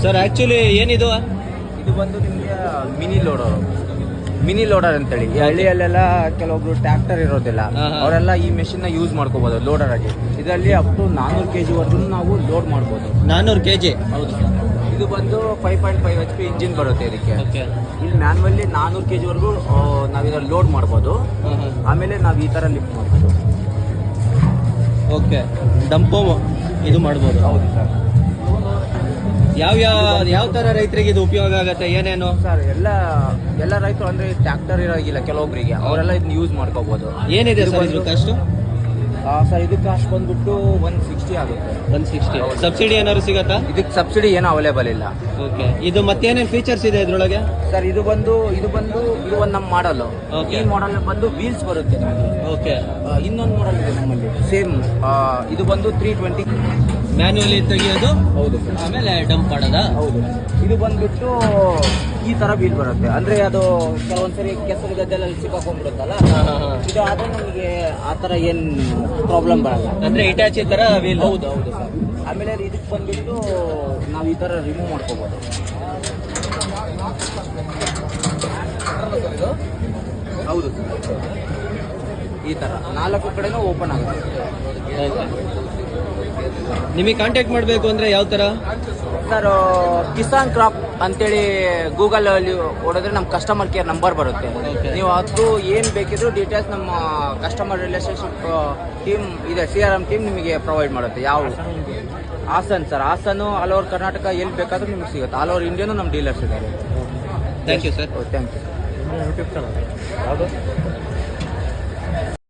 Sir actually ಏನಿದು? ಇದು ಬಂದು ನಿಮಗೆ ಮಿನಿ ಲೋಡರ್ ಅಂತೇಳಿ. ಈ ಹಳ್ಳಿಯಲ್ಲೆಲ್ಲ ಕೆಲವೊಬ್ರು ಟ್ರ್ಯಾಕ್ಟರ್ ಇರೋದಿಲ್ಲ, ಅವರೆಲ್ಲ ಈ ಮೆಷಿನ್ ನ ಯೂಸ್ ಮಾಡ್ಕೋಬಹುದು ಲೋಡರ್ ಆಗಿ. ಇದರಲ್ಲಿ ಅಪ್ ಟು 400 kg ವರೆಗೂ ನಾವು ಲೋಡ್ ಮಾಡ್ಬೋದು. 400 kg? ಹೌದು ಸರ್. ಇದು ಬಂದು 5.5 HP ಇಂಜಿನ್ ಬರುತ್ತೆ ಇದಕ್ಕೆ. ಇಲ್ಲಿ ಮ್ಯಾನ್ಯುವಲ್ಲಿ 400 kg ವರೆಗೂ ನಾವು ಇದರಲ್ಲಿ ಲೋಡ್ ಮಾಡ್ಬೋದು. ಆಮೇಲೆ ನಾವು ಈ ತರ ಲಿಫ್ಟ್ ಮಾಡ್ಬೋದು. ಓಕೆ, ಡಂಪೋ ಇದು ಮಾಡ್ಬೋದು. ಹೌದು ಸರ್. ಯಾವ ತರ ರೈತರಿಗೆ ಇದು ಉಪಯೋಗ ಆಗುತ್ತೆ? ಏನೇನು ಸರ್, ಎಲ್ಲ ರೈತರು ಅಂದ್ರೆ ಟ್ರ್ಯಾಕ್ಟರ್ ಇರೋಗಿಲ್ಲ ಕೆಲವೊಬ್ಬರಿಗೆ, ಅವರೆಲ್ಲ ಇದನ್ನ ಯೂಸ್ ಮಾಡ್ಕೋಬಹುದು. ಏನಿದೆ ಸರ್ ಇದ್ರ ಕಾಸ್ಟ್? ಸರ್, ಇದು ಕಾಸ್ಟ್ ಬಂದ್ಬಿಟ್ಟು 160 ಆಗುತ್ತೆ. 160. ಸಬ್ಸಿಡಿ ಏನಾದ್ರು ಸಿಗತ್ತಾ? ಇದಕ್ಕೆ ಸಬ್ಸಿಡಿ ಏನೂ ಅವೈಲೇಬಲ್ ಇಲ್ಲ. ಓಕೆ, ಇದು ಮತ್ತೇನೇನು ಫೀಚರ್ಸ್ ಇದೆ ಇದ್ರೊಳಗೆ? ಸರ್, ಇದು ಒಂದು ನಮ್ಮ ಮಾಡಲ್. ಈ ಮಾಡಲ್ ಬಂದು ವೀಲ್ಸ್ ಬರುತ್ತೆ. ಓಕೆ, ಇನ್ನೊಂದು ಮಾಡಲ್ ಇದೆ ನಮ್ಮಲ್ಲಿ ಸೇಮ್. ಇದು ಬಂದು 320 ಮ್ಯಾನ್ಯುವಲಿ ತೆಗಿಯೋದು. ಹೌದು. ಆಮೇಲೆ ಡಂಪ್ ಮಾಡೋದಾ? ಹೌದು. ಇದು ಬಂದ್ಬಿಟ್ಟು ಈ ತರ ವೀಲ್ ಬರುತ್ತೆ. ಅಂದ್ರೆ ಅದು ಕೆಲವೊಂದ್ಸರಿ ಕೆಸರು ಗದ್ದೆಲ್ಲ ಸಿಕ್ಕಾಕೊಂಡ್ಬಿಡುತ್ತಲ್ಲ, ಇದು ಆದ್ರೆ ನಮಗೆ ಆ ತರ ಏನ್ ಪ್ರಾಬ್ಲಮ್ ಬರಲ್ಲ. ಅಂದ್ರೆ ಇಟಾಚಿ ತರ ವೀಲ್. ಹೌದು ಸರ್. ಆಮೇಲೆ ಇದಕ್ಕೆ ಬಂದ್ಬಿಟ್ಟು ನಾವು ಈ ತರ ರಿಮೂವ್ ಮಾಡ್ಕೋಬಹುದು. ಹೌದು ಸರ್. ಈ ತರ 4 ಕಡೆನೂ ಓಪನ್ ಆಗುತ್ತೆ. ನಿಮಗೆ ಕಾಂಟ್ಯಾಕ್ಟ್ ಮಾಡಬೇಕು ಅಂದ್ರೆ ಯಾವ ತರ? ಸರ್, ಕಿಸಾನ್ ಕ್ರಾಪ್ ಅಂತೇಳಿ ಗೂಗಲ್ ಅಲ್ಲಿ ಹೊಡೆದ್ರೆ ನಮ್ಮ ಕಸ್ಟಮರ್ ಕೇರ್ ನಂಬರ್ ಬರುತ್ತೆ. ನೀವು ಅದು ಏನು ಬೇಕಿದ್ರು ಡೀಟೇಲ್ಸ್ ನಮ್ಮ ಕಸ್ಟಮರ್ ರಿಲೇಶನ್ಶಿಪ್ ಟೀಮ್ ಇದೆ, CRM ಟೀಮ್ ನಿಮಗೆ ಪ್ರೊವೈಡ್ ಮಾಡುತ್ತೆ. Hassan sir, Hassan all over Karnataka ಎಲ್ಲಿ ಬೇಕಾದ್ರೂ ನಿಮ್ಗೆ ಸಿಗುತ್ತೆ. ಆಲ್ ಓವರ್ ಇಂಡಿಯಾನು ನಮ್ಮ ಡೀಲರ್ಸ್ ಇದ್ದಾರೆ. Thank you sir. Thank you. YouTube channel ಯಾವುದು?